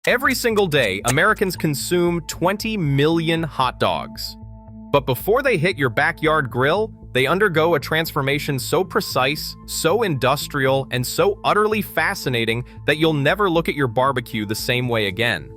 Every single day, Americans consume 20 million hot dogs. But before they hit your backyard grill, they undergo a transformation so precise, so industrial, and so utterly fascinating that you'll never look at your barbecue the same way again.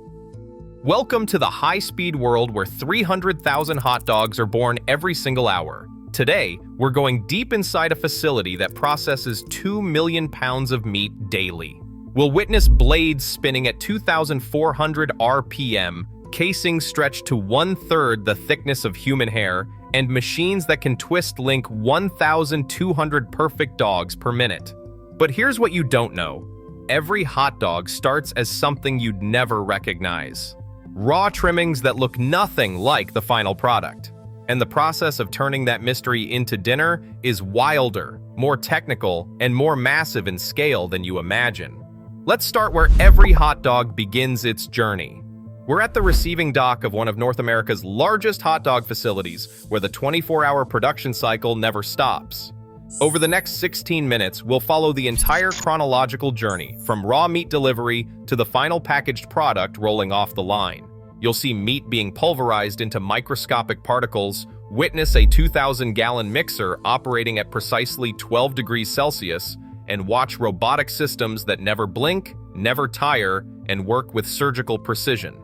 Welcome to the high-speed world where 300,000 hot dogs are born every single hour. Today, we're going deep inside a facility that processes 2 million pounds of meat daily. We'll witness blades spinning at 2,400 RPM, casings stretched to 1/3 the thickness of human hair, and machines that can twist-link 1,200 perfect dogs per minute. But here's what you don't know. Every hot dog starts as something you'd never recognize. Raw trimmings that look nothing like the final product. And the process of turning that mystery into dinner is wilder, more technical, and more massive in scale than you imagine. Let's start where every hot dog begins its journey. We're at the receiving dock of one of North America's largest hot dog facilities, where the 24-hour production cycle never stops. Over the next 16 minutes, we'll follow the entire chronological journey, from raw meat delivery to the final packaged product rolling off the line. You'll see meat being pulverized into microscopic particles, witness a 2,000-gallon mixer operating at precisely 12 degrees Celsius, and watch robotic systems that never blink, never tire, and work with surgical precision.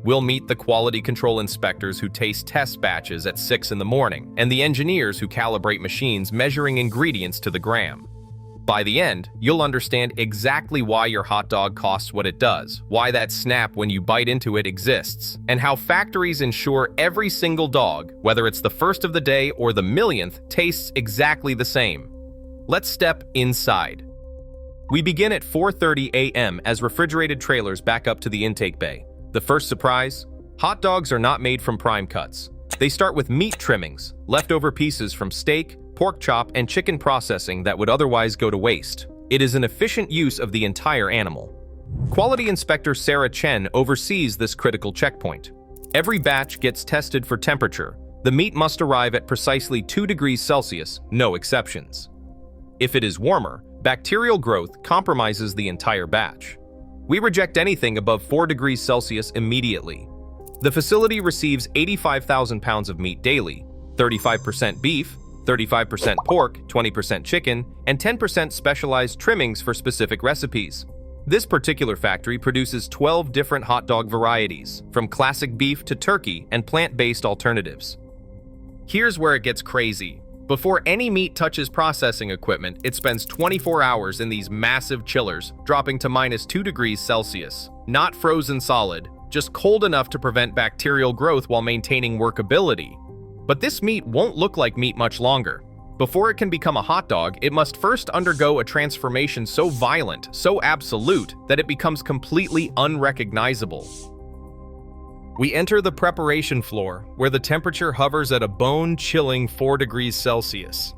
We'll meet the quality control inspectors who taste test batches at 6 in the morning, and the engineers who calibrate machines measuring ingredients to the gram. By the end, you'll understand exactly why your hot dog costs what it does, why that snap when you bite into it exists, and how factories ensure every single dog, whether it's the first of the day or the millionth, tastes exactly the same. Let's step inside. We begin at 4:30 a.m. as refrigerated trailers back up to the intake bay. The first surprise? Hot dogs are not made from prime cuts. They start with meat trimmings, leftover pieces from steak, pork chop, and chicken processing that would otherwise go to waste. It is an efficient use of the entire animal. Quality Inspector Sarah Chen oversees this critical checkpoint. Every batch gets tested for temperature. The meat must arrive at precisely 2 degrees Celsius, no exceptions. If it is warmer, bacterial growth compromises the entire batch. We reject anything above 4 degrees Celsius immediately. The facility receives 85,000 pounds of meat daily, 35% beef, 35% pork, 20% chicken, and 10% specialized trimmings for specific recipes. This particular factory produces 12 different hot dog varieties, from classic beef to turkey and plant-based alternatives. Here's where it gets crazy. Before any meat touches processing equipment, it spends 24 hours in these massive chillers, dropping to -2 degrees Celsius. Not frozen solid, just cold enough to prevent bacterial growth while maintaining workability. But this meat won't look like meat much longer. Before it can become a hot dog, it must first undergo a transformation so violent, so absolute, that it becomes completely unrecognizable. We enter the preparation floor, where the temperature hovers at a bone-chilling 4 degrees Celsius.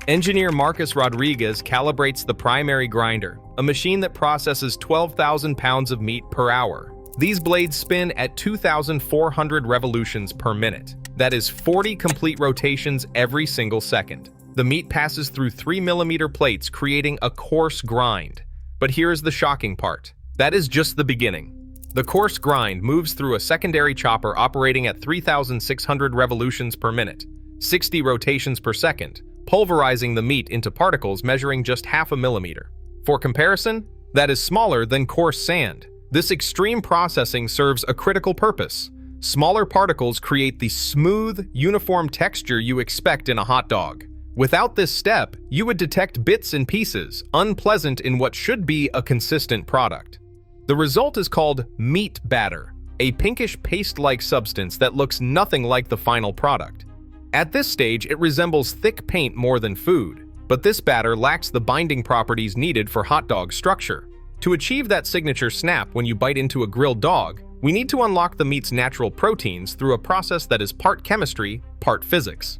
Engineer Marcus Rodriguez calibrates the primary grinder, a machine that processes 12,000 pounds of meat per hour. These blades spin at 2,400 revolutions per minute. That is 40 complete rotations every single second. The meat passes through 3mm plates, creating a coarse grind. But here's the shocking part. That is just the beginning. The coarse grind moves through a secondary chopper operating at 3,600 revolutions per minute, 60 rotations per second, pulverizing the meat into particles measuring just 0.5 millimeter. For comparison, that is smaller than coarse sand. This extreme processing serves a critical purpose. Smaller particles create the smooth, uniform texture you expect in a hot dog. Without this step, you would detect bits and pieces, unpleasant in what should be a consistent product. The result is called meat batter, a pinkish paste-like substance that looks nothing like the final product. At this stage, it resembles thick paint more than food, but this batter lacks the binding properties needed for hot dog structure. To achieve that signature snap when you bite into a grilled dog, we need to unlock the meat's natural proteins through a process that is part chemistry, part physics.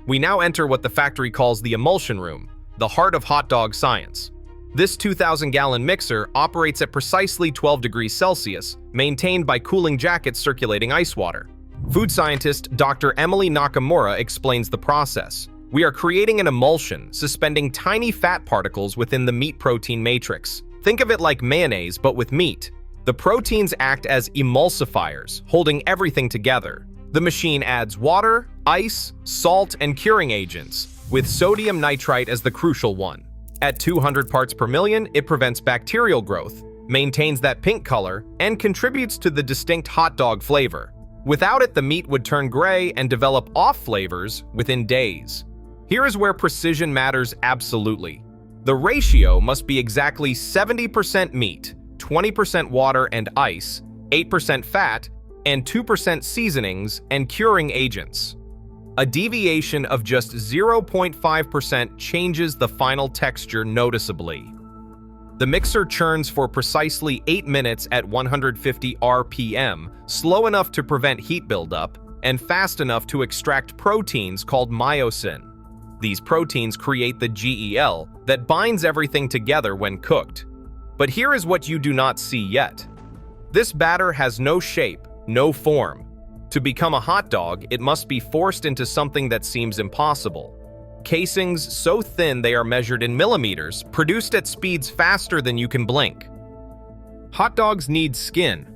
We now enter what the factory calls the emulsion room, the heart of hot dog science. This 2,000-gallon mixer operates at precisely 12 degrees Celsius, maintained by cooling jackets circulating ice water. Food scientist Dr. Emily Nakamura explains the process. We are creating an emulsion, suspending tiny fat particles within the meat-protein matrix. Think of it like mayonnaise, but with meat. The proteins act as emulsifiers, holding everything together. The machine adds water, ice, salt, and curing agents, with sodium nitrite as the crucial one. At 200 parts per million, it prevents bacterial growth, maintains that pink color, and contributes to the distinct hot dog flavor. Without it, the meat would turn gray and develop off flavors within days. Here is where precision matters absolutely. The ratio must be exactly 70% meat, 20% water and ice, 8% fat, and 2% seasonings and curing agents. A deviation of just 0.5% changes the final texture noticeably. The mixer churns for precisely 8 minutes at 150 RPM, slow enough to prevent heat buildup, and fast enough to extract proteins called myosin. These proteins create the GEL that binds everything together when cooked. But here is what you do not see yet. This batter has no shape, no form. To become a hot dog, it must be forced into something that seems impossible. Casings so thin they are measured in millimeters, produced at speeds faster than you can blink. Hot dogs need skin.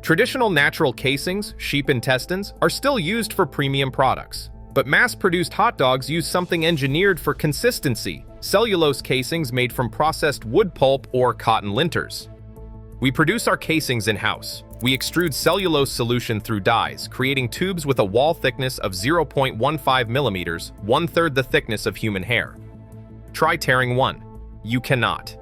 Traditional natural casings, sheep intestines, are still used for premium products. But mass-produced hot dogs use something engineered for consistency, cellulose casings made from processed wood pulp or cotton linters. We produce our casings in-house. We extrude cellulose solution through dies, creating tubes with a wall thickness of 0.15 millimeters, 1/3 the thickness of human hair. Try tearing one. You cannot.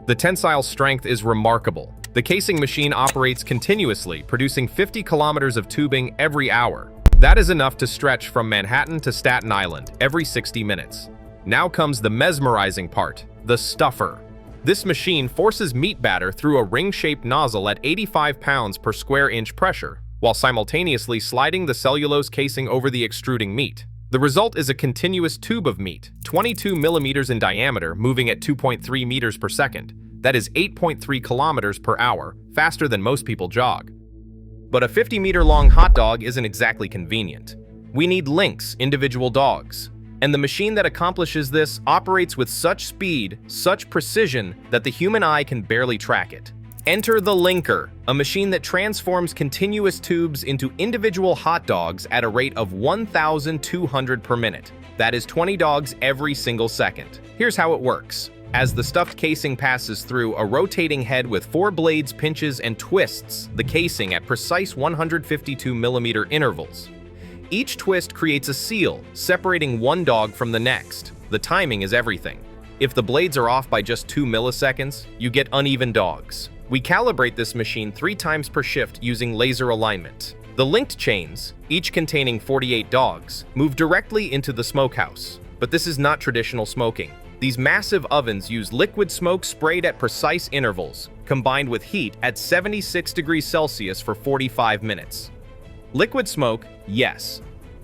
The tensile strength is remarkable. The casing machine operates continuously, producing 50 kilometers of tubing every hour. That is enough to stretch from Manhattan to Staten Island every 60 minutes. Now comes the mesmerizing part, the stuffer. This machine forces meat batter through a ring-shaped nozzle at 85 pounds per square inch pressure, while simultaneously sliding the cellulose casing over the extruding meat. The result is a continuous tube of meat, 22 millimeters in diameter, moving at 2.3 meters per second. That is 8.3 kilometers per hour, faster than most people jog. But a 50-meter-long hot dog isn't exactly convenient. We need links, individual dogs. And the machine that accomplishes this operates with such speed, such precision, that the human eye can barely track it. Enter the linker, a machine that transforms continuous tubes into individual hot dogs at a rate of 1,200 per minute. That is 20 dogs every single second. Here's how it works. As the stuffed casing passes through, a rotating head with 4 blades pinches and twists the casing at precise 152 millimeter intervals. Each twist creates a seal, separating one dog from the next. The timing is everything. If the blades are off by just 2 milliseconds, you get uneven dogs. We calibrate this machine 3 times per shift using laser alignment. The linked chains, each containing 48 dogs, move directly into the smokehouse. But this is not traditional smoking. These massive ovens use liquid smoke sprayed at precise intervals, combined with heat at 76 degrees Celsius for 45 minutes. Liquid smoke, yes.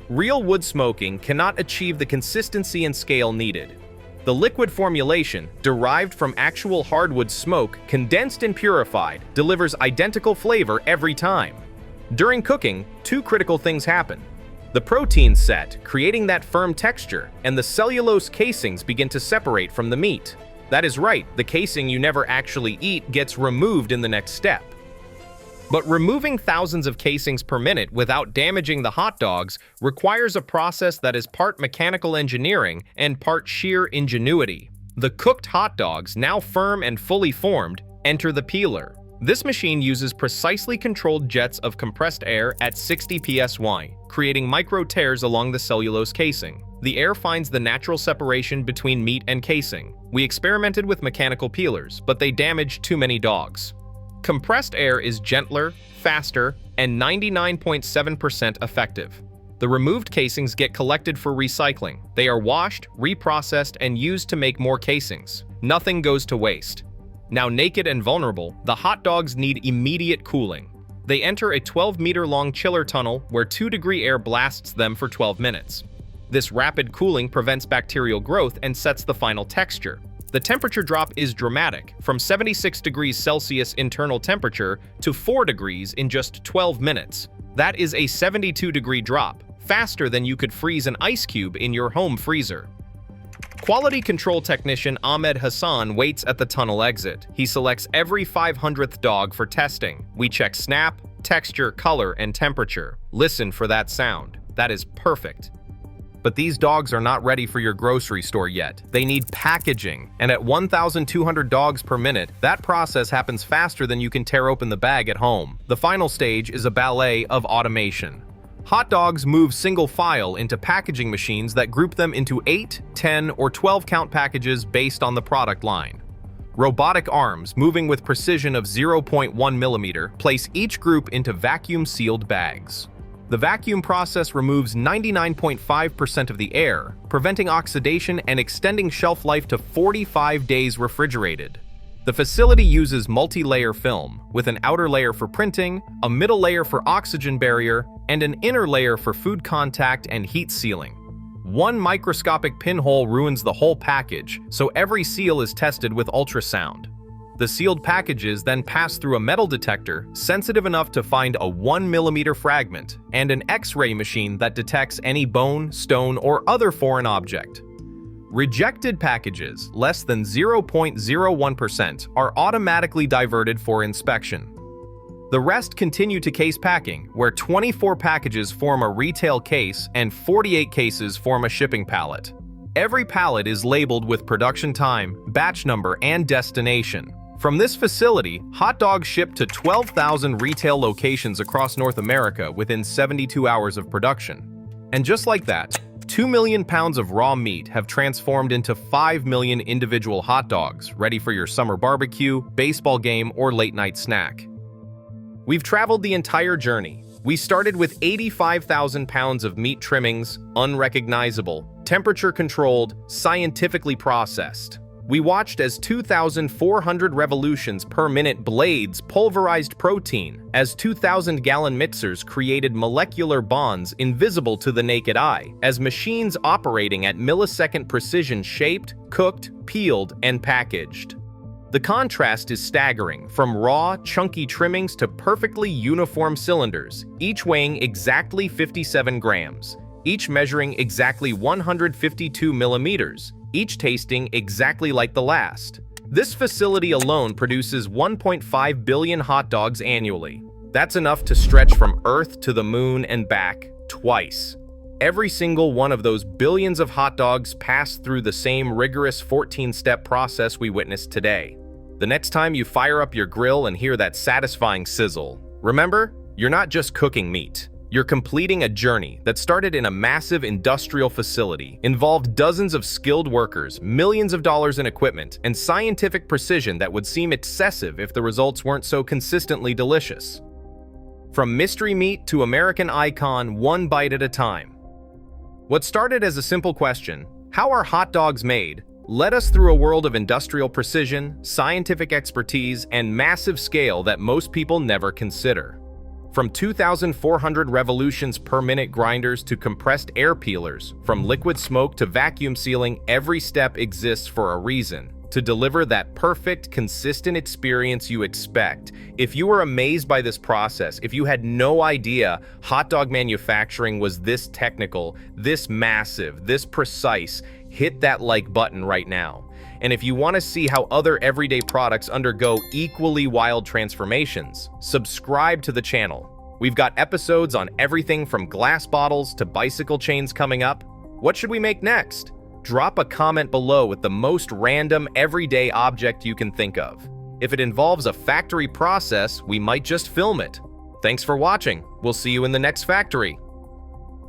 Real wood smoking cannot achieve the consistency and scale needed. The liquid formulation, derived from actual hardwood smoke, condensed and purified, delivers identical flavor every time. During cooking, 2 critical things happen. The proteins set, creating that firm texture, and the cellulose casings begin to separate from the meat. That is right, the casing you never actually eat gets removed in the next step. But removing thousands of casings per minute without damaging the hot dogs requires a process that is part mechanical engineering and part sheer ingenuity. The cooked hot dogs, now firm and fully formed, enter the peeler. This machine uses precisely controlled jets of compressed air at 60 psi, creating micro tears along the cellulose casing. The air finds the natural separation between meat and casing. We experimented with mechanical peelers, but they damaged too many dogs. Compressed air is gentler, faster, and 99.7% effective. The removed casings get collected for recycling. They are washed, reprocessed, and used to make more casings. Nothing goes to waste. Now naked and vulnerable, the hot dogs need immediate cooling. They enter a 12-meter-long chiller tunnel where 2-degree air blasts them for 12 minutes. This rapid cooling prevents bacterial growth and sets the final texture. The temperature drop is dramatic, from 76 degrees Celsius internal temperature to 4 degrees in just 12 minutes. That is a 72-degree drop, faster than you could freeze an ice cube in your home freezer. Quality control technician Ahmed Hassan waits at the tunnel exit. He selects every 500th dog for testing. We check snap, texture, color, and temperature. Listen for that sound. That is perfect. But these dogs are not ready for your grocery store yet. They need packaging, and at 1,200 dogs per minute, that process happens faster than you can tear open the bag at home. The final stage is a ballet of automation. Hot dogs move single file into packaging machines that group them into 8, 10, or 12 count packages based on the product line. Robotic arms, moving with precision of 0.1 millimeter, place each group into vacuum-sealed bags. The vacuum process removes 99.5% of the air, preventing oxidation and extending shelf life to 45 days refrigerated. The facility uses multi-layer film, with an outer layer for printing, a middle layer for oxygen barrier, and an inner layer for food contact and heat sealing. One microscopic pinhole ruins the whole package, so every seal is tested with ultrasound. The sealed packages then pass through a metal detector sensitive enough to find a 1 millimeter fragment and an X-ray machine that detects any bone, stone, or other foreign object. Rejected packages, less than 0.01%, are automatically diverted for inspection. The rest continue to case packing, where 24 packages form a retail case and 48 cases form a shipping pallet. Every pallet is labeled with production time, batch number, and destination. From this facility, hot dogs ship to 12,000 retail locations across North America within 72 hours of production. And just like that, 2 million pounds of raw meat have transformed into 5 million individual hot dogs, ready for your summer barbecue, baseball game, or late-night snack. We've traveled the entire journey. We started with 85,000 pounds of meat trimmings, unrecognizable, temperature-controlled, scientifically processed. We watched as 2,400 revolutions per minute blades pulverized protein, as 2,000-gallon mixers created molecular bonds invisible to the naked eye, as machines operating at millisecond precision shaped, cooked, peeled, and packaged. The contrast is staggering, from raw, chunky trimmings to perfectly uniform cylinders, each weighing exactly 57 grams, each measuring exactly 152 millimeters, each tasting exactly like the last. This facility alone produces 1.5 billion hot dogs annually. That's enough to stretch from Earth to the moon and back twice. Every single one of those billions of hot dogs passed through the same rigorous 14-step process we witnessed today. The next time you fire up your grill and hear that satisfying sizzle, remember, you're not just cooking meat. You're completing a journey that started in a massive industrial facility, involved dozens of skilled workers, millions of dollars in equipment, and scientific precision that would seem excessive if the results weren't so consistently delicious. From mystery meat to American icon, one bite at a time. What started as a simple question, how are hot dogs made, led us through a world of industrial precision, scientific expertise, and massive scale that most people never consider. From 2,400 revolutions per minute grinders to compressed air peelers, from liquid smoke to vacuum sealing, every step exists for a reason, to deliver that perfect, consistent experience you expect. If you were amazed by this process, if you had no idea hot dog manufacturing was this technical, this massive, this precise, hit that like button right now. And if you want to see how other everyday products undergo equally wild transformations, subscribe to the channel. We've got episodes on everything from glass bottles to bicycle chains coming up. What should we make next? Drop a comment below with the most random everyday object you can think of. If it involves a factory process, we might just film it. Thanks for watching. We'll see you in the next factory.